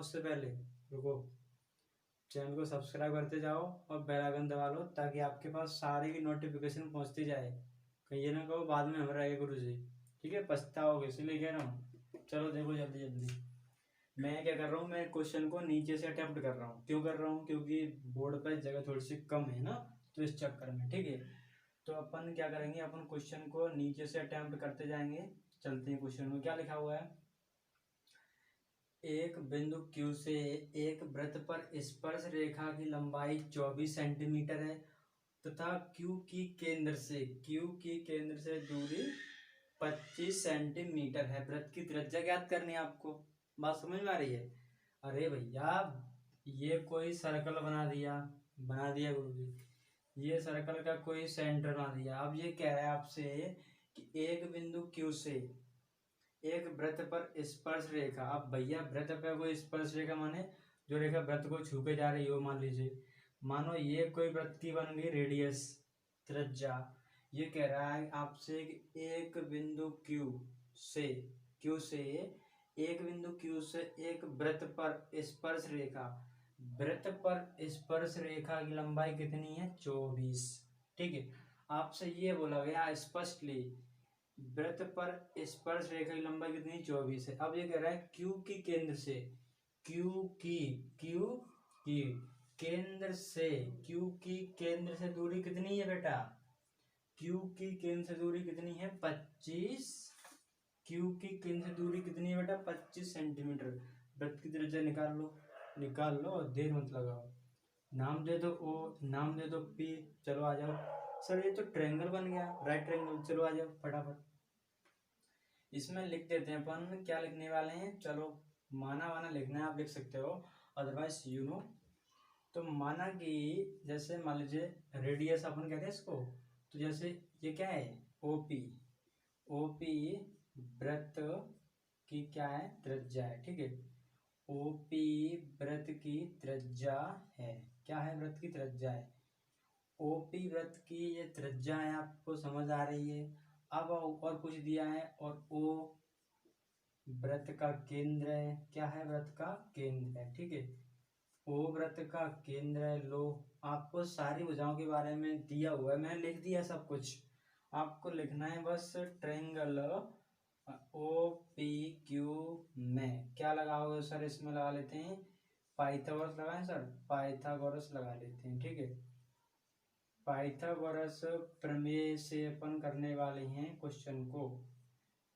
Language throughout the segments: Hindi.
उससे पहले रुको, चैनल को सब्सक्राइब करते जाओ और बेल आइकन दबा लो ताकि आपके पास सारी की नोटिफिकेशन पहुंचती जाए। कहीं ये ना कहो बाद में हम रह गए गुरु जी, ठीक है, पछताओगे, इसलिए कह रहा हूँ। चलो देखो जल्दी जल्दी मैं क्या कर रहा हूँ, मैं क्वेश्चन को नीचे से अटेम्प्ट कर रहा हूँ। क्यों कर रहा हूँ? क्योंकि बोर्ड पर जगह थोड़ी सी कम है ना, तो इस चक्कर में, ठीक है। तो अपन क्या करेंगे, अपन क्वेश्चन को नीचे से अटेम्प्ट करते जाएंगे। चलते हैं, क्वेश्चन में क्या लिखा हुआ है। एक बिंदु Q से एक वृत्त पर स्पर्श रेखा की लंबाई 24 सेंटीमीटर है तथा Q की केंद्र से दूरी 25 सेंटीमीटर है। वृत्त की त्रिज्या ज्ञात करनी है आपको। बात समझ में आ रही है? अरे भैया, ये कोई सर्कल बना दिया गुरु जी, ये सर्कल का कोई सेंटर बना दिया। अब ये कह रहा है आपसे कि एक बिंदु Q से एक वृत्त पर स्पर्श रेखा। अब भैया वृत्त पर कोई स्पर्श रेखा माने जो रेखा वृत्त को छू के जा रही हो, मान लीजिए, मानो ये कोई वृत्त की बन गई रेडियस, त्रिज्या। ये कह रहा है आपसे कि एक बिंदु Q से एक बिंदु Q से एक वृत्त पर स्पर्श रेखा, वृत्त पर स्पर्श रेखा की लंबाई कितनी है? 24, ठीक है। आपसे ये बोला गया स्पष्टली वृत्त पर स्पर्श रेखा की लंबाई कितनी? 24 है। अब ये कह रहा है Q की केंद्र से Q की केंद्र से दूरी कितनी है बेटा? Q की केंद्र से दूरी कितनी है? 25। Q की केंद्र से दूरी कितनी है बेटा? 25 सेंटीमीटर। वृत्त की त्रिज्या निकाल लो और देर मत लगाओ। नाम दे दो O, नाम दे दो P। चलो आ जाओ। सर ये तो ट्रायंगल बन गया, राइट ट्रायंगल। चलो आ जाओ फटाफट, इसमें लिख देते हैं अपन। क्या लिखने वाले हैं? चलो माना लिखना है, आप लिख सकते हो, अदरवाइज यू नो। तो माना कि जैसे मान लीजिए रेडियस अपन कहते हैं इसको, तो जैसे ये क्या है? ओपी वृत्त की क्या है? त्रिज्या है, ठीक है। ओपी वृत्त की त्रिज्या है। क्या है? वृत्त की त्रिज्या है। ओपी वृत्त की ये त्रिज्या है, आपको समझ आ रही है। अब और कुछ दिया है, और ओ वृत्त का केंद्र है। क्या है? वृत्त का केंद्र है, ठीक है। ओ वृत्त का केंद्र है। लो, आपको सारी भुजाओं के बारे में दिया हुआ है, मैंने लिख दिया सब कुछ। आपको लिखना है बस ट्रायंगल ओ पी क्यू में क्या लगाओगे सर? इसमें लगा लेते हैं पाइथागोरस। लगाएं सर? पाइथागोरस लगा लेते हैं, ठीक है। पाइथागोरस प्रमेय से अपन करने वाले हैं क्वेश्चन को।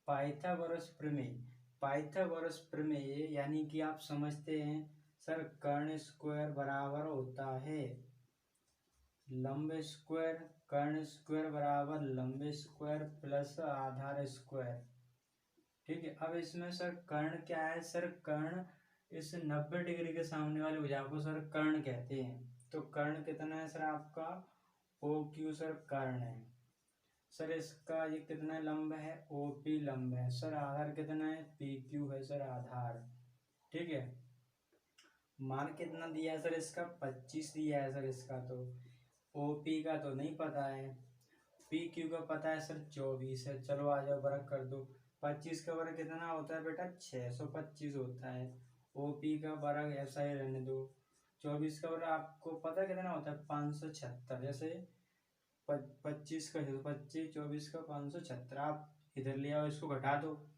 पाइथागोरस प्रमेय यानी कि आप समझते हैं सर, कर्ण स्क्वायर बराबर होता है लंब स्क्वायर। कर्ण स्क्वायर बराबर लंब स्क्वायर प्लस आधार स्क्वायर, ठीक है। अब इसमें सर कर्ण क्या है? सर कर्ण इस 90 डिग्री के सामने वाली भुजा को सर कर्ण कहते हैं। तो कर्ण कितना है सर आपका? ओ क्यू सर कर्ण है। सर इसका ये कितना लंब है? ओ पी लंब है। सर आधार कितना है? पी क्यू है सर आधार, ठीक है। मान कितना दिया है सर इसका? 25 दिया है सर इसका। तो ओ पी का तो नहीं पता है, पी क्यू का पता है सर 24 है। चलो आ जाओ, वर्ग कर दो। 25 का वर्ग कितना होता है बेटा? 625 होता है। ओ पी का वर्ग ऐसा ही रहने दो। 24 का वर्ग आपको पता है कितना होता है? 576। जैसे 25 का 25, 24 का 576। आप इधर ले आओ, इसको घटा दो।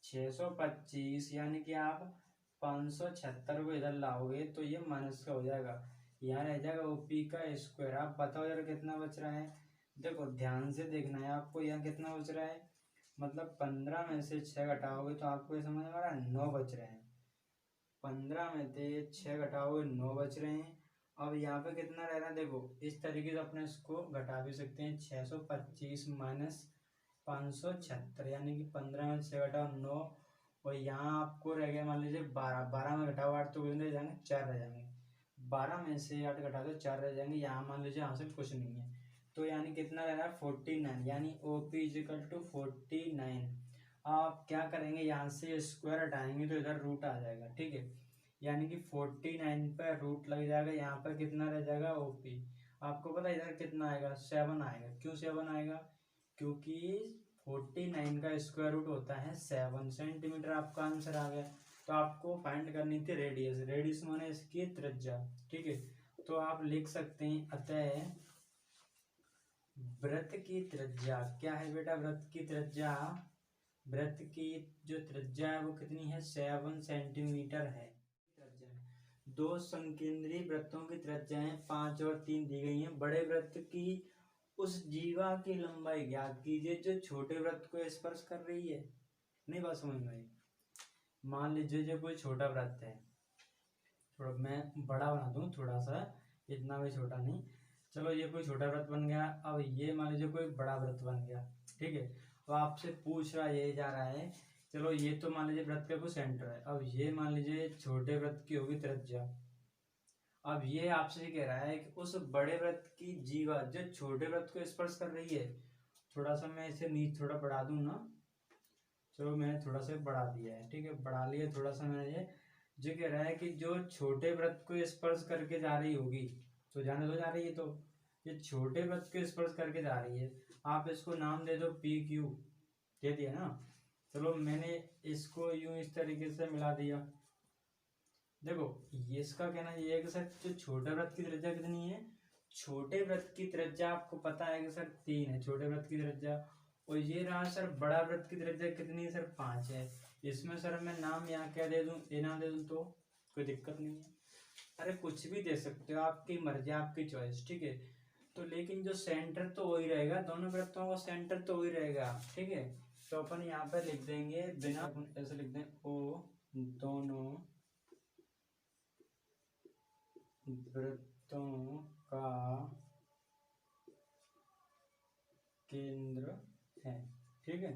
625 यानी कि आप 576 को इधर लाओगे तो ये माइनस का हो जाएगा, यहाँ रह जाएगा ओपी का स्क्वायर। आप बताओ यार कितना बच रहा है? देखो ध्यान से देखना है आपको, यहाँ कितना बच रहा है? मतलब 15 में से 6 घटाओगे तो आपको ये समझ में आ रहा है 9 बच रहे हैं। 15 में से 6 घटाओगे 9 बच रहे हैं। अब यहाँ पे कितना रह रहा है? देखो इस तरीके से अपने इसको घटा भी सकते हैं। 625 माइनस 576 यानी कि 15 में 6 घटाओ 9, और यहाँ आपको रह गया मान लीजिए 12। 12 में घटाओ 8 तो कितने रह जाएंगे? 4 रह जाएंगे। 12 में से 8 घटा दो 4 रह जाएंगे। यहाँ मान लीजिए हासिल कुछ नहीं है, तो यानी कितना रह रहा है? 49, यानी ओ पी इजिकल टू 49। आप क्या करेंगे? यहाँ से स्क्वायर हटाएंगे तो इधर रूट आ जाएगा, ठीक है। यानी कि 49 पर रूट लग जाएगा। यहाँ पर कितना रह जाएगा? ओपी। आपको पता है इधर कितना आएगा? 7 आएगा। क्यों 7 आएगा? क्योंकि 49 का स्क्वायर रूट होता है 7 सेंटीमीटर। आपका आंसर आ गया। तो तो आपको फाइंड करनी थी रेडियस। रेडियस माने इसकी त्रिज्या, ठीक है। तो आप लिख सकते हैं अतः वृत्त की त्रिज्या क्या है बेटा, वृत्त की त्रिज्या, वृत्त की जो त्रिज्या है वो कितनी है, 7 सेंटीमीटर है। दो संकेंद्री वृत्तों की त्रिज्याएं 5 और 3 दी गई हैं। बड़े वृत्त की उस जीवा की लंबाई ज्ञात कीजिए जो छोटे वृत्त को स्पर्श कर रही है। नहीं बात समझ में आई। मान लीजिए जो कोई छोटा वृत्त है, थोड़ा मैं बड़ा बना दूं थोड़ा सा, इतना भी छोटा नहीं, चलो ये कोई छोटा वृत्त बन गया। अब ये मान लीजिए कोई बड़ा वृत्त बन गया, ठीक है। अब आपसे पूछ रहा ये जा रहा है, चलो ये तो मान लीजिए वृत्त का कोई सेंटर है। अब ये मान लीजिए छोटे वृत्त की होगी त्रिज्या। अब ये आपसे कह रहा है कि उस बड़े वृत्त की जीवा जो छोटे वृत्त को स्पर्श कर रही है, थोड़ा सा मैं इसे नीचे थोड़ा बढ़ा दूं ना, चलो मैंने थोड़ा सा बढ़ा दिया है, ठीक है, बढ़ा लिया थोड़ा सा मैंने। ये जो कह रहा है कि जो छोटे वृत्त को स्पर्श करके जा रही होगी, तो जाने दो जा रही है, तो ये छोटे वृत्त को स्पर्श करके जा रही है। आप इसको नाम दे दो पी क्यू, दे दिया ना। चलो मैंने इसको यूं इस तरीके से मिला दिया। देखो ये इसका कहना ये है कि सर जो छोटे वृत्त की त्रिज्या कितनी है, छोटे वृत्त की त्रिज्या आपको पता है कि सर 3 है छोटे वृत्त की त्रिज्या। और ये रहा सर बड़ा वृत्त की त्रिज्या कितनी है, सर 5 है। इसमें सर मैं नाम यहाँ क्या दे दूं, ए नाम दे दूं तो कोई दिक्कत नहीं है। अरे कुछ भी दे सकते हो, आपकी मर्जी आपकी चॉइस, ठीक है। तो लेकिन जो सेंटर तो वही रहेगा, दोनों वृत्तों का सेंटर तो वही रहेगा, ठीक है। तो अपन यहाँ पे लिख देंगे बिना, अपन ऐसे लिख दें ओ दोनों वृत्तों का केंद्र है, ठीक है,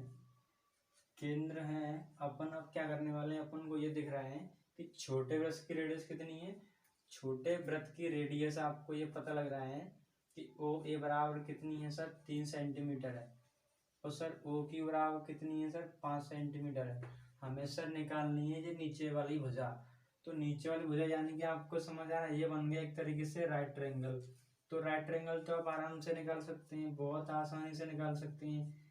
केंद्र है। अपन अब क्या करने वाले हैं, अपन को ये दिख रहा है कि छोटे वृत्त की रेडियस कितनी है। छोटे वृत्त की रेडियस आपको ये पता लग रहा है कि ओ ए बराबर कितनी है सर, 3 सेंटीमीटर है। और सर ओ की बराबर कितनी है सर, 5 सेंटीमीटर है। हमें सर निकालनी है ये नीचे वाली भुजा। तो नीचे वाली भुजा यानी कि आपको समझ आ रहा है, ये बन गया एक तरीके से राइट ट्रायंगल। तो राइट ट्रायंगल तो आप आराम से निकाल सकते हैं, बहुत आसानी से निकाल सकते हैं।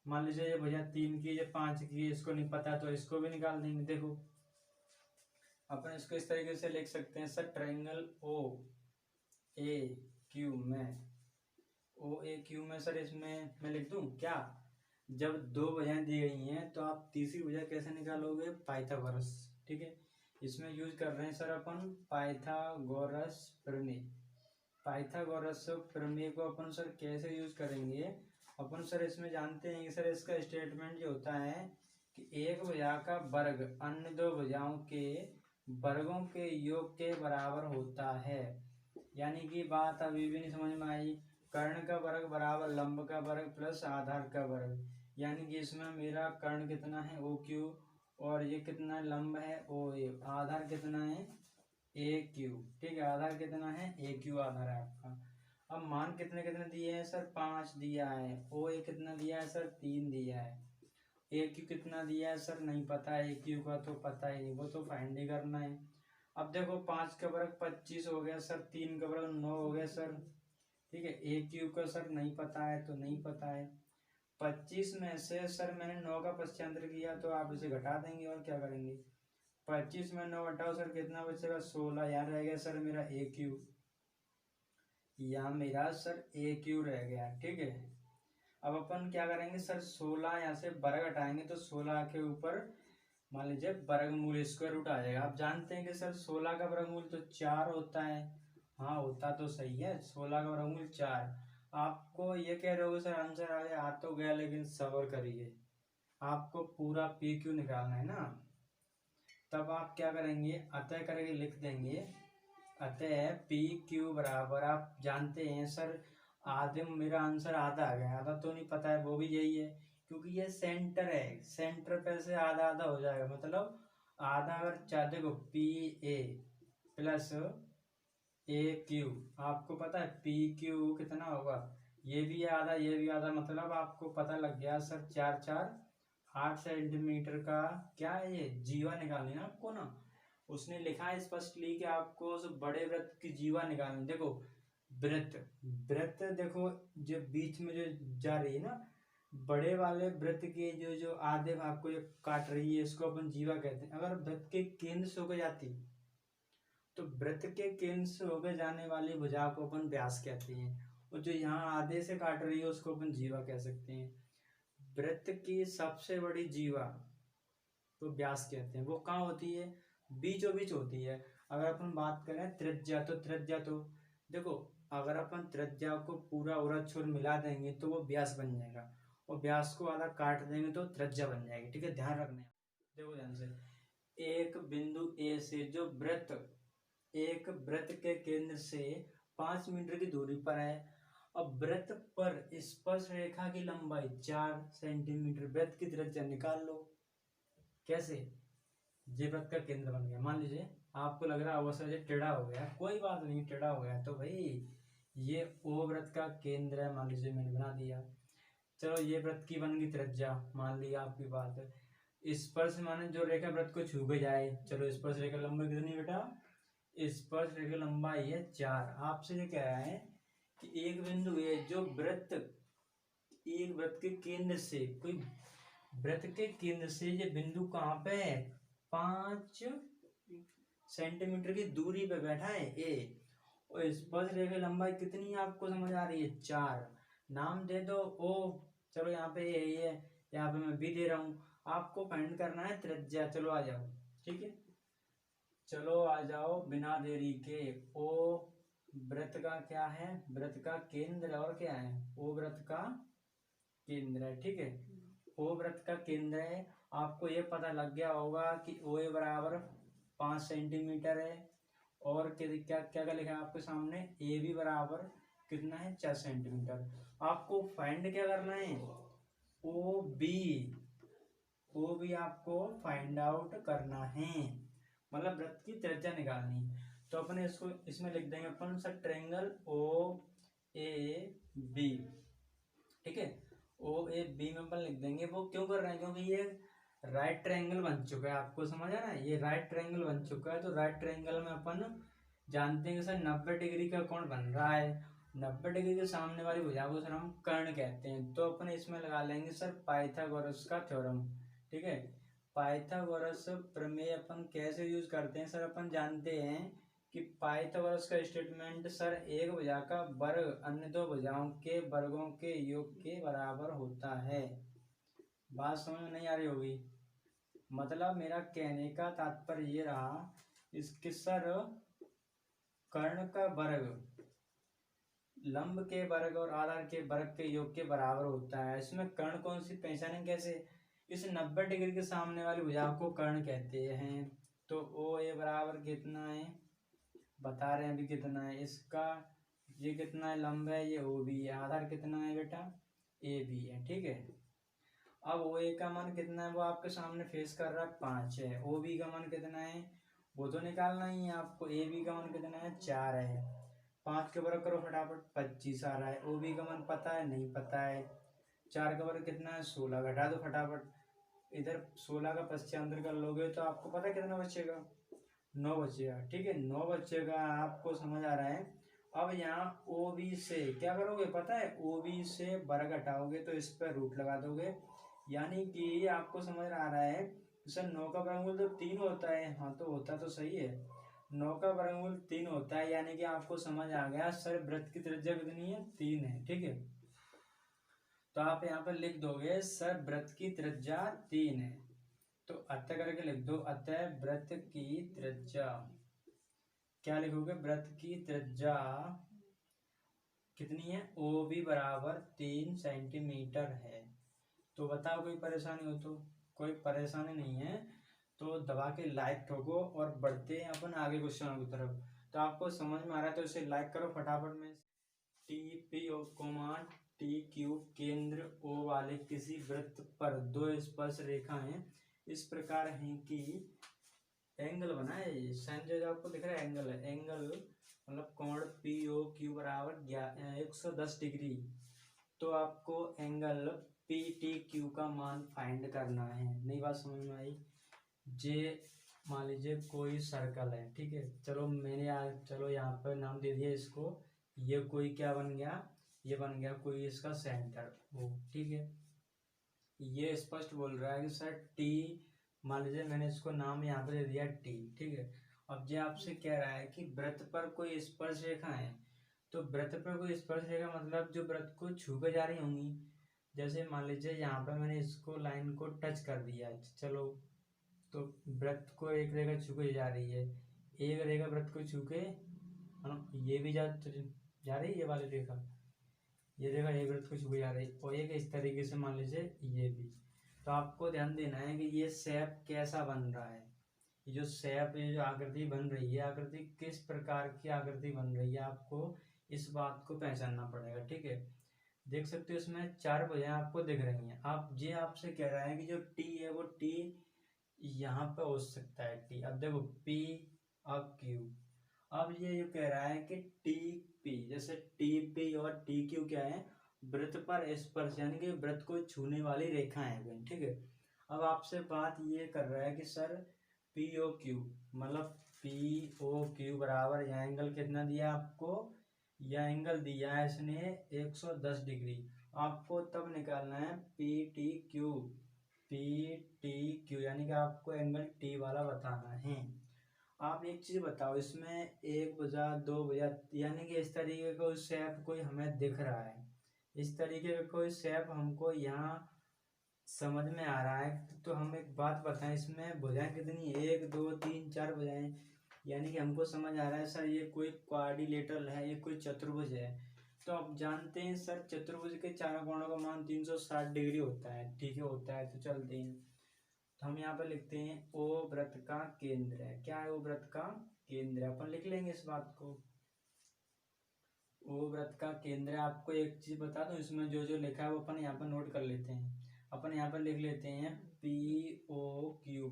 मान लीजिए ये भुजा 3 की, ये 5 की, इसको नहीं पता तो इसको भी निकाल देंगे। देखो अपन इसको इस तरीके से लिख सकते हैं सर, ट्रायंगल ओ ए क्यू में, ओ ए क्यू में सर इसमें मैं लिख दूं क्या, जब दो भुजाएं दी गई हैं तो आप तीसरी भुजा कैसे निकालोगे, पाइथागोरस, ठीक है। इसमें यूज कर रहे हैं सर अपन पाइथागोरस प्रमेय। पाइथागोरस प्रमेय को अपन सर कैसे यूज करेंगे, अपन सर इसमें जानते हैं कि सर इसका स्टेटमेंट जो होता है कि एक भुजा का वर्ग अन्य दो भुजाओं के वर्गों के योग के बराबर होता है। यानी कि बात अभी भी नहीं समझ में आई। कर्ण का वर्ग बराबर लंब का वर्ग प्लस आधार का वर्ग, यानी कि इसमें मेरा कर्ण कितना है ओ क्यू, और ये कितना लंब है ओ ए, आधार कितना है ए क्यू, ठीक है, आधार कितना है ए क्यू आधार है आपका। अब मान कितने कितने दिए हैं सर, 5 दिया है। ओ ए कितना दिया है सर, 3 दिया है। ए क्यू कितना दिया है सर, नहीं पता है, ए क्यू का तो पता ही नहीं, वो तो फाइंड ही करना है। अब देखो 5 का वर्ग 25 हो गया सर, 3 का वर्ग 9 हो गया सर, ठीक है। ए क्यू का सर नहीं पता है तो नहीं पता है। 25 में से सर मैंने 9 का पश्चांतर किया तो आप इसे घटा देंगे और क्या करेंगे। 25 में 9 घटाओ सर कितना बचेगा, 16। यहाँ रह गया सर मेरा ए क्यू, यहाँ मेरा सर ए क्यू रह गया, ठीक है। अब अपन क्या करेंगे सर, 16 यहाँ से वर्ग हटाएंगे तो 16 के ऊपर मान लीजिए वर्गमूल स्क्वायर रूट आ जाएगा। आप जानते हैं कि सर 16 का वर्गमूल तो 4 होता है। हाँ होता तो सही है, 16 का वर्गमूल 4। आपको ये कह रहे हो सर आंसर आ तो गया, लेकिन सब्र करिए, आपको पूरा पी क्यू निकालना है ना। तब आप क्या करेंगे, अतः करके लिख देंगे, अतः पी क्यू बराबर, आप जानते हैं सर आधे, मेरा आंसर आधा आ गया, आधा तो नहीं पता है वो भी यही है, क्योंकि ये सेंटर है, सेंटर पे से आधा आधा हो जाएगा, मतलब आधा अगर चाहते को P A plus A Q, आपको पता है पी क्यू कितना होगा, ये भी आधा ये भी आधा, मतलब आपको पता लग गया सर 4 4 8 सेंटीमीटर का क्या है ये जीवा निकालनी है आपको ना। उसने लिखा है स्पष्टली कि आपको उस बड़े वृत्त की जीवा निकालनी। देखो वृत्त, वृत्त देखो जो बीच में जो जा रही है ना, बड़े वाले वृत्त के जो जो आधे भाग को ये काट रही है इसको अपन जीवा कहते हैं। अगर वृत्त के केंद्र से होकर जाती तो वृत्त के केंद्र से होकर जाने वाली भुजा को अपन व्यास कहते हैं, और जो यहाँ आधे से काट रही है उसको अपन जीवा कह सकते हैं। वृत्त की सबसे बड़ी जीवा तो व्यास कहते हैं, वो कहाँ होती है, बीचों बीच होती है। अगर अपन बात करें त्रिज्या तो देखो, अगर अपन त्रिज्या को पूरा उरा छोर मिला देंगे तो वो व्यास बन जाएगा, और व्यास को आधा काट देंगे तो त्रिज्या बन जाएगी। ठीक है, ध्यान रखना। देखो ध्यान से, एक बिंदु ए से जो वृत्त एक वृत्त के केंद्र से 5 मीटर की दूरी पर है, अब वृत्त पर स्पर्श रेखा की लंबाई 4 सेंटीमीटर, वृत्त की त्रिज्या निकाल लो। कैसे, ये वृत्त का केंद्र बन गया। मान लीजिए आपको लग रहा होगा सर ये टेढ़ा हो गया, कोई बात नहीं, टेढ़ा हो गया तो भाई ये ओ वृत्त का केंद्र है, मान लीजिए मैंने बना दिया। चलो ये वृत्त की बन गई त्रिज्या, मान लिया आपकी बात है। स्पर्श माने जो रेखा वृत्त को छू के जाए। चलो स्पर्श रेखा लंबाई कितनी बेटा, स्पर्श रेखा लंबाई है 4। आपसे ये कह रहा है कि एक बिंदु ए जो वृत्त एक वृत्त के केंद्र से, कोई वृत्त के केंद्र से ये बिंदु कहाँ पे है, 5 सेंटीमीटर की दूरी पे बैठा है ए, और स्पर्श रेखा लंबाई कितनी आपको समझ आ रही है, 4। नाम दे दो ओ, चलो यहाँ पे ए है, यहाँ पे मैं बी दे रहा हूँ। आपको फाइंड करना है त्रिज्या। चलो आ जाओ, ठीक है, चलो आ जाओ बिना देरी के। ओ वृत्त का क्या है, वृत्त का केंद्र, और क्या है, ओ वृत्त का केंद्र है। ठीक है, ओ वृत्त का केंद्र है। आपको ये पता लग गया होगा कि ओ ए बराबर 5 सेंटीमीटर है, और क्या क्या क्या लिखा है आपके सामने, ए बी बराबर कितना है, 4 सेंटीमीटर। आपको फाइंड क्या करना है, ओ बी आपको फाइंड आउट करना है, मतलब वृत्त की त्रिज्या निकालनी। तो अपने इसको इसमें लिख देंगे अपन sir triangle O A B. ठीक है, ओ ए बी में अपन लिख देंगे। वो क्यों कर रहे हैं, क्योंकि ये राइट ट्रायंगल बन चुका है, आपको समझ आ रहा है, ये राइट ट्रायंगल बन चुका है। तो राइट ट्रायंगल में अपन जानते हैं कि सर 90 डिग्री का कोण बन रहा है, 90 डिग्री के सामने वाली भुजा को सर हम कर्ण कहते हैं। तो अपन इसमें लगा लेंगे सर पाइथागोरस का थ्योरम। ठीक है, पाइथागोरस प्रमेय अपन कैसे यूज करते हैं सर, अपन जानते हैं कि पाइथागोरस का स्टेटमेंट सर एक भुजा का वर्ग अन्य दो भुजाओं के वर्गों के योग के बराबर होता है। बात समझ में नहीं आ रही होगी, मतलब मेरा कहने का तात्पर्य ये रहा, इसके सर कर्ण का वर्ग लंब के वर्ग और आधार के वर्ग के योग के बराबर होता है। इसमें कर्ण कौन सी पहचानें कैसे, इस 90 डिग्री के सामने वाली भुजा को कर्ण कहते हैं। तो ओ ए बराबर कितना है, बता रहे हैं अभी कितना है इसका, ये कितना है लंब है, ये ओ बी है, आधार कितना है बेटा, ए बी है। ठीक है, अब ओ ए का मान कितना है वो आपके सामने फेस कर रहा है 5 है, ओ बी का मान कितना है वो तो निकालना ही है आपको, ए बी का मान कितना है 4 है, 5 के वर्ग करो फटाफट 25 आ रहा है, ओ बी का मान पता है नहीं पता है, 4 का वर्ग कितना है 16, घटा दो फटाफट, इधर 16 का पश्चांतर कर लोगे तो आपको पता है कितना बचेगा, 9 बचेगा। ठीक है, 9 बचेगा, आपको समझ आ रहा है। अब यहाँ ओ बी से क्या करोगे पता है, ओ बी से वर्ग हटाओगे तो इस पर रूट लगा दोगे, यानी कि आपको समझ आ रहा है सर 9 का वर्गमूल तो 3 होता है, हाँ तो होता तो सही है, 9 का वर्गमूल 3 होता है, यानी कि आपको समझ आ गया सर वृत्त की त्रिज्या कितनी है, 3 है। ठीक है, तो आप यहाँ पर लिख दोगे सर वृत्त की त्रिज्या 3 है, तो अतः करके लिख दो, अतः वृत्त की त्रिज्या, क्या लिखोगे, वृत्त की त्रिज्या कितनी है, ओ बी बराबर 3 सेंटीमीटर है। तो बताओ कोई परेशानी हो तो, कोई परेशानी नहीं है तो दबा के लाइक ठोको और बढ़ते हैं अपन आगे क्वेश्चन की तरफ। तो आपको समझ में आ रहा है तो इसे लाइक करो फटाफट में। T P O comma T Q केंद्र ओ वाले किसी वृत्त पर दो स्पर्श रेखाएं इस प्रकार हैं कि एंगल बनाए, साइन जो आपको दिख रहा है एंगल है, एंगल मतलब कोण पी ओ क्यू बराबर 110 डिग्री। तो आपको एंगल पी टी क्यू का मान फाइंड करना है। नई बात समझ में आई, जे मान लीजिए कोई सर्कल है, ठीक है, चलो मैंने चलो यहाँ पर नाम दे दिया इसको, ये कोई क्या बन गया, ये बन गया कोई इसका सेंटर ओ। ठीक है, ये स्पष्ट बोल रहा है कि सर टी, मान लीजिए मैंने इसको नाम यहाँ पे दे दिया टी, ठीक है। अब ये आपसे कह रहा है कि वृत्त पर कोई स्पर्श रेखा है, तो वृत्त पर कोई स्पर्श रेखा मतलब जो वृत्त को छू के जा रही होंगी। जैसे मान लीजिए यहाँ पर मैंने इसको लाइन को टच कर दिया, चलो, तो वृत्त को एक रेखा छू के जा रही है, एक रेखा वृत्त को छू के ये भी जा रही है, ये वाली रेखा, ये रेखा एक वृत्त को छू के जा रही है, और एक इस तरीके से मान लीजिए ये भी। तो आपको ध्यान देना है कि ये शेप कैसा बन रहा है, ये जो शेप, ये जो आकृति बन रही है, आकृति किस प्रकार की आकृति बन रही है, आपको इस बात को पहचानना पड़ेगा, ठीक है। देख सकते हो इसमें 4 भुजाएं आपको दिख रही हैं। आप ये आपसे कह रहा है कि जो टी है वो टी यहाँ पे हो सकता है टी। अब देखो पी, अब क्यू, अब ये जो कह रहा है कि टी पी, जैसे टी पी और टी क्यू क्या है, वृत्त पर स्पर्श यानी कि वृत्त को छूने वाली रेखा है, ठीक है। अब आपसे बात ये कर रहा है कि सर पी ओ क्यू, मतलब पी ओ क्यू बराबर, यह एंगल कितना दिया आपको, यह एंगल दिया है इसने 110 डिग्री। आपको तब निकालना है P T Q, P T Q, यानी कि आपको एंगल टी वाला बताना है। आप एक चीज बताओ, इसमें एक भुजा, दो भुजा, यानी कि इस तरीके का शेप कोई हमें दिख रहा है, इस तरीके का कोई शेप हमको यहाँ समझ में आ रहा है, तो हम एक बात बताएं, इसमें भुजाएं कितनी, 1 2 3 4 भुजाएं, यानी कि हमको समझ आ रहा है सर ये कोई क्वाड्रिलेटरल है, ये कोई चतुर्भुज है। तो आप जानते हैं सर चतुर्भुज के चारों कोणों का मान 360 डिग्री होता है, ठीक है, होता है। तो चलते हैं, तो हम यहाँ पर लिखते हैं ओ वृत्त का केंद्र है। क्या है ओ वृत्त का केंद्र है, अपन लिख लेंगे इस बात को, ओ वृत्त का केंद्र है। आपको एक चीज बता दूं, इसमें जो जो लिखा है वो अपन यहाँ पर नोट कर लेते हैं। अपन यहाँ पर लिख लेते हैं P O Q,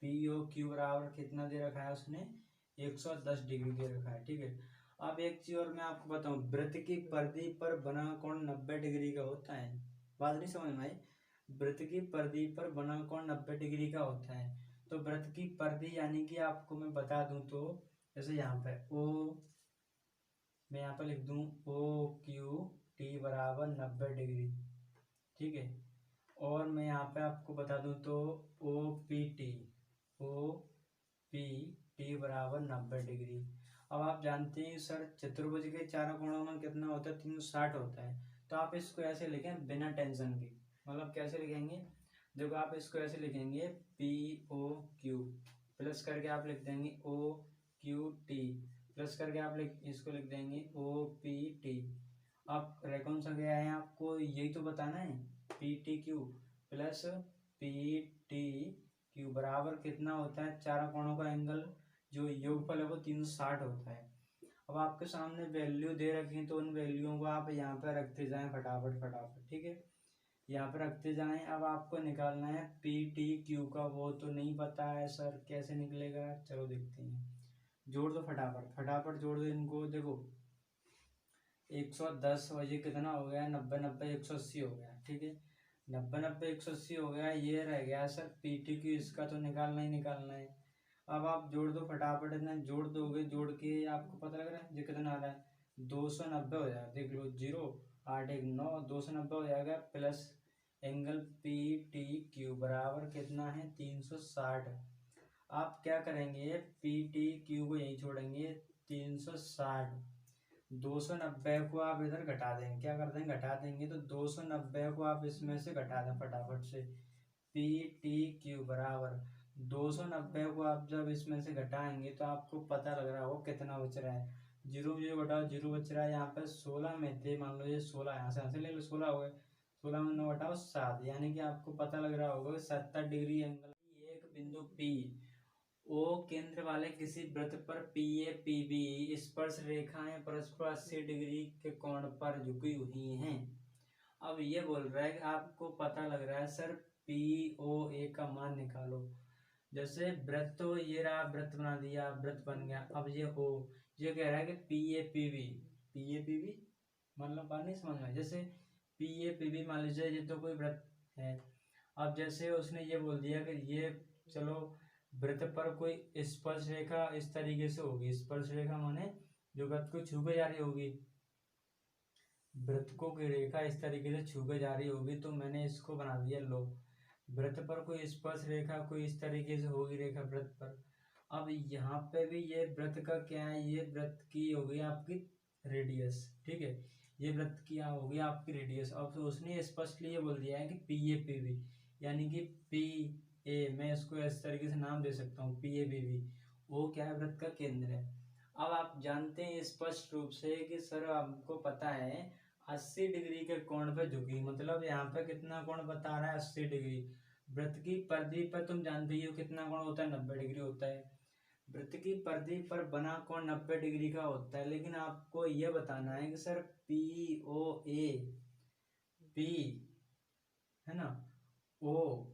P O Q बराबर कितना दे रखा है उसने, 110 डिग्री दे रखा है, ठीक है। अब एक चीज और मैं आपको बताऊं, वृत्त की परिधि पर बना कोण 90 डिग्री का होता है। बात नहीं समझ में आई, वृत्त की परिधि पर बना कोण 90 डिग्री का होता है। तो वृत्त की परिधि यानी कि आपको मैं बता दूं, तो जैसे यहाँ पे ओ, मैं यहाँ पर लिख दूं ओ क्यू टी बराबर 90 डिग्री, ठीक है। और मैं यहाँ पे आपको बता दूं तो O P T, O P T बराबर 90 डिग्री। अब आप जानते हैं सर चतुर्भुज के चारों कोणों में कितना होता है, 360 होता है। तो आप इसको ऐसे लिखें बिना टेंशन के, मतलब कैसे लिखेंगे, देखो आप इसको ऐसे लिखेंगे पी ओ क्यू प्लस करके आप लिख देंगे ओ क्यू टी, प्लस करके आप इसको लिख देंगे ओ पी टी। अब कौन सा गया है, आपको यही तो बताना है, P T Q plus P T Q बराबर कितना होता है, चारों कोणों का एंगल जो योगफल है वो 360 होता है। अब आपके सामने वैल्यू दे रखी है, तो उन वैल्यूओं को आप यहाँ पर रखते जाएं फटाफट फटाफट, ठीक है, यहाँ पर रखते जाएं। अब आपको निकालना है पी टी क्यू का, वो तो नहीं पता है सर, कैसे निकलेगा, चलो देखते हैं। जोड़ दो फटाफट फटाफट जोड़ दो इनको, देखो 110 और ये कितना हो गया, 90 90 180 हो गया, ठीक है, 90 90 180 हो गया। ये रह गया सर पी टी क्यू, इसका तो निकालना ही निकालना है। अब आप जोड़ दो फटाफट, इतना जोड़ दोगे, जोड़ के आपको पता लग रहा है ये कितना आ रहा है, 290 हो जाएगा, देख लो 0 8 1 9, 290 हो जाएगा, plus angle P T Q बराबर कितना है 360। आप क्या करेंगे, पी टी क्यू को यहीं छोड़ेंगे, 360, 290 को आप इधर घटा देंगे, क्या कर देंगे, घटा देंगे, तो 290 को आप इसमें से घटा दें फटाफट से, पी टी क्यू बराबर 290 को आप जब इसमें से घटाएंगे तो आपको पता लग रहा हो कितना बच रहा है, जीरो जीरो घटाओ, जीरो बच रहा है यहाँ पे 16 में थे, मान लो ये 16 यहाँ से ले लो, 16 हो गए, 16 में 9 घटाओ 7, यानी कि आपको पता लग रहा होगा 70 डिग्री एंगल। एक बिंदु पी ओ केंद्र वाले किसी वृत्त पर पी ए पी बी स्पर्श रेखाएं परस्पर 80 डिग्री के कोण पर झुकी हुई हैं। अब ये बोल रहा है कि आपको पता लग रहा है सर पी ओ ए का मान निकालो। जैसे वृत्त तो ये रहा, वृत्त बना दिया, वृत्त बन गया। अब ये ओ, ये कह रहा है कि P A P B, P A P B मतलब बात नहीं समझ में, जैसे पी ए पी बी मान लीजिए ये तो कोई वृत्त है। अब जैसे उसने ये बोल दिया कि ये चलो वृत्त पर कोई स्पर्श रेखा इस तरीके से होगी, स्पर्श रेखा माने जो वृत्त को छू के जा रही होगी, वृत्तकों की रेखा इस तरीके से छू के जा रही होगी, तो मैंने इसको बना दिया लो। वृत्त पर कोई स्पर्श रेखा कोई इस तरीके से होगी रेखा वृत्त पर। अब यहाँ पे भी ये वृत्त का क्या है, ये वृत्त की होगी आपकी रेडियस, ठीक है, ये वृत्त की होगी आपकी रेडियस। अब तो उसने स्पष्टली ये बोल दिया है कि पी ए पी बी, यानी कि पी ए, मैं इसको इस तरीके से नाम दे सकता हूँ पी ए बी बी, वो क्या है, वृत्त का केंद्र है। अब आप जानते हैं स्पष्ट रूप से कि सर आपको पता है 80 डिग्री के कोण पे झुकी, मतलब यहाँ पे कितना कोण बता रहा है, 80 डिग्री। वृत्त की परिधि पर तुम जानते ही हो कितना कोण होता है, 90 डिग्री होता है। वृत्त की परिधि पर बना कोण 90 डिग्री का होता है, लेकिन आपको यह बताना है कि सर पी ओ ए, पी है ना, ओ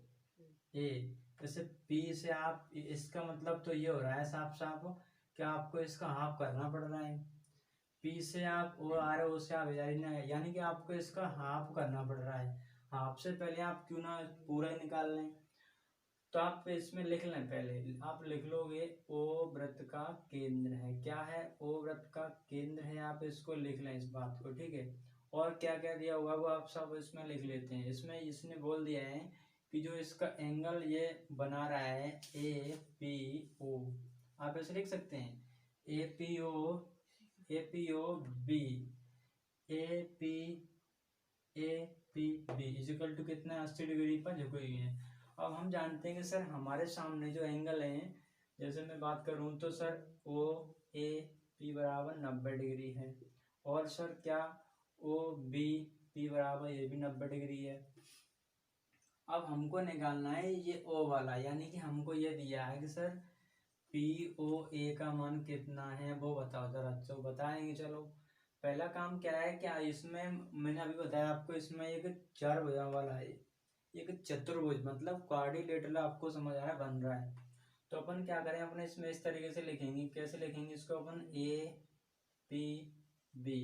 ए, जैसे पी से आप, इसका मतलब तो ये हो रहा है साफ साफ कि आपको इसका हाफ करना पड़ रहा है। पी से आप ओ आ रहे हो, उससे आप यानी कि आपको इसका हाफ करना पड़ रहा है। हाफ से पहले आप क्यों ना पूरा ही निकाल लें, तो आप इसमें लिख लें, पहले आप लिख लोगे ओ वृत्त का केंद्र है, क्या है, ओ वृत्त का केंद्र है, आप इसको लिख लें इस बात को, ठीक है। और क्या क्या दिया हुआ वो आप सब इसमें लिख लेते हैं। इसमें इसने बोल दिया है कि जो इसका एंगल ये बना रहा है ए पी ओ, आप ऐसे लिख सकते हैं A P O B, A P B equal to कितना, 80 डिग्री पर झुकी हुई है। अब हम जानते हैं कि सर हमारे सामने जो एंगल है, जैसे मैं बात करूं तो सर ओ ए पी बराबर 90 डिग्री है, और सर क्या ओ बी पी बराबर ये भी 90 डिग्री है। अब हमको निकालना है ये ओ वाला, यानी कि हमको ये दिया है कि सर पी ओ ए का मान कितना है वो बताओ जरा। तो बताएंगे, चलो पहला काम क्या है, क्या इसमें मैंने अभी बताया आपको, इसमें एक चार भुजाओं वाला है, एक चतुर्भुज मतलब क्वाड्रिलेटरल आपको समझ आ रहा है बन रहा है। तो अपन क्या करें, अपने इसमें इस तरीके से लिखेंगे, कैसे लिखेंगे इसको, अपन ए पी बी,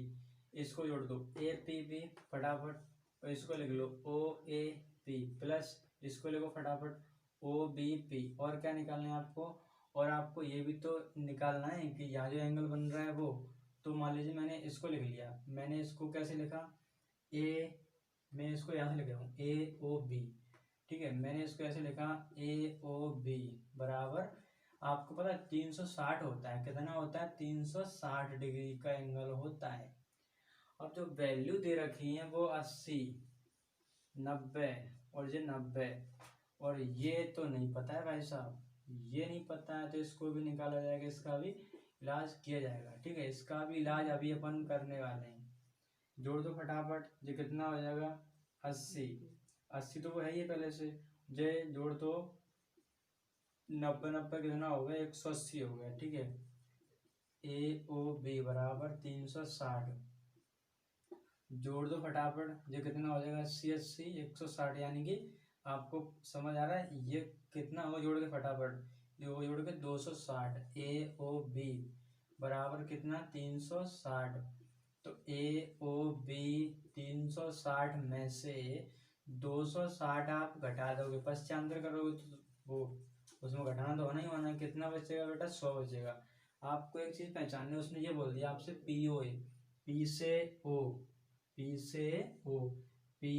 इसको जोड़ दो ए पी बी फटाफट, और इसको लिख लो ओ ए पी प्लस, इसको लिखो फटाफट ओ बी पी, और क्या निकालना है आपको, और आपको ये भी तो निकालना है कि यहाँ जो एंगल बन रहा है वो, तो मान लीजिए मैंने इसको लिख लिया, मैंने इसको कैसे लिखा, ए, मैं इसको यहाँ से लिख रहा हूँ ए ओ बी, ठीक है, मैंने इसको ऐसे लिखा ए ओ बी बराबर, आपको पता है 360 होता है, कितना होता है, 360 डिग्री का एंगल होता है। अब जो वैल्यू दे रखी है वो 80, 90 और ये 90, और ये तो नहीं पता है भाई साहब, ये नहीं पता है, तो इसको भी निकाला जाएगा, इसका भी इलाज किया जाएगा, ठीक है, इसका भी इलाज अभी अपन करने वाले हैं। जोड़ दो फटाफट, ये कितना हो जाएगा 80, 80 तो वो है ही पहले से, जे जोड़ दो 90 90 कितना हो गया, 180 हो गया, ठीक है। ए ओ बी बराबर 360, जोड़ दो फटाफट, ये कितना हो जाएगा 80 80 160, यानी कि आपको समझ आ रहा है ये कितना होगा, जोड़ के फटाफट, ये हो जोड़ के 260, ए ओ बी बराबर कितना 360, तो ए ओ बी 360 में से 260 आप घटा दोगे, पश्चांतर करोगे तो वो उसमें घटाना तो होना ही होना है, कितना बचेगा बेटा 100 बचेगा। आपको एक चीज पहचाननी है, उसने ये बोल दिया आपसे पी ओ ए, पी से ओ, पी से ओ, पी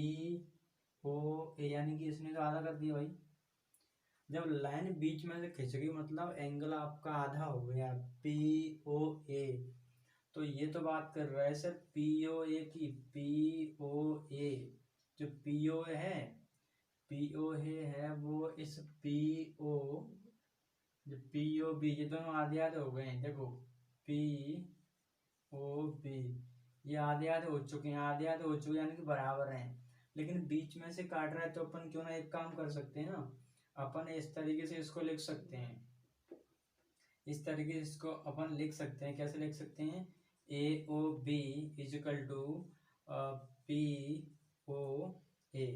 ओ ए, यानी कि इसने तो आधा कर दिया भाई। जब लाइन बीच में से खिंच गई मतलब एंगल आपका आधा हो गया, पी ओ ए, तो ये तो बात कर रहा है सर पी ओ ए की, पी ओ ए, जो पी ओ है, पी ओ है वो इस पी ओ, जो पी ओ बी, ये दोनों आधे आधे हो गए हैं, देखो पी ओ बी, ये आधे आधे हो चुके हैं, आधे आधे हो चुके हैं यानी कि बराबर हैं, लेकिन बीच में से काट रहा है, तो अपन क्यों ना एक काम कर सकते हैं ना, अपन इस तरीके से इसको लिख सकते हैं, इस तरीके से इसको अपन लिख सकते हैं, कैसे लिख सकते हैं, A O B equal to P O A,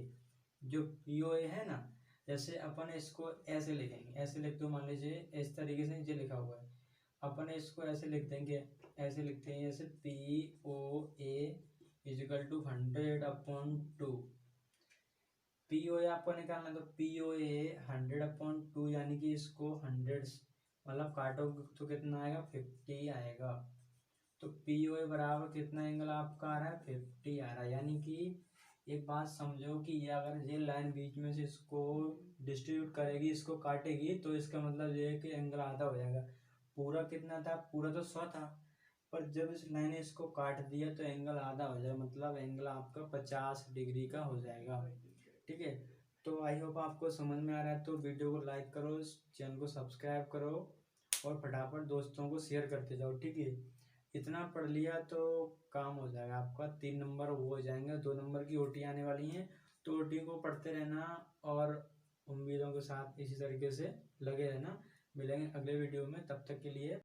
जो पी ओ ए है ना, जैसे अपन इसको ऐसे लिखेंगे, ऐसे लिख दो, मान लीजिए इस तरीके से ये लिखा हुआ है, अपन इसको ऐसे लिख देंगे, ऐसे लिखते हैं जैसे P O A equal to 100/2, P O A आपको निकालना है, तो पी ओ ए 100/2, यानी कि इसको 100 मतलब काटोगे तो कितना आएगा 50 आएगा, तो POA बराबर कितना एंगल आपका आ रहा है 50 आ रहा है। यानी कि एक बात समझो कि ये अगर ये लाइन बीच में से इसको डिस्ट्रीब्यूट करेगी, इसको काटेगी, तो इसका मतलब ये है कि एंगल आधा हो जाएगा। पूरा कितना था, पूरा तो 100 था, पर जब इस लाइन ने इसको काट दिया तो एंगल आधा हो जाएगा, मतलब एंगल आपका 50 डिग्री का हो जाएगा। ठीक है, तो आई होप आपको समझ में आ रहा है। तो वीडियो को लाइक करो, चैनल को सब्सक्राइब करो और फटाफट दोस्तों को शेयर करते जाओ। ठीक है, इतना पढ़ लिया तो काम हो जाएगा आपका। 3 नंबर वो हो जाएंगे, 2 नंबर की OT आने वाली हैं, तो OT को पढ़ते रहना और उम्मीदों के साथ इसी तरीके से लगे रहना। मिलेंगे अगले वीडियो में, तब तक के लिए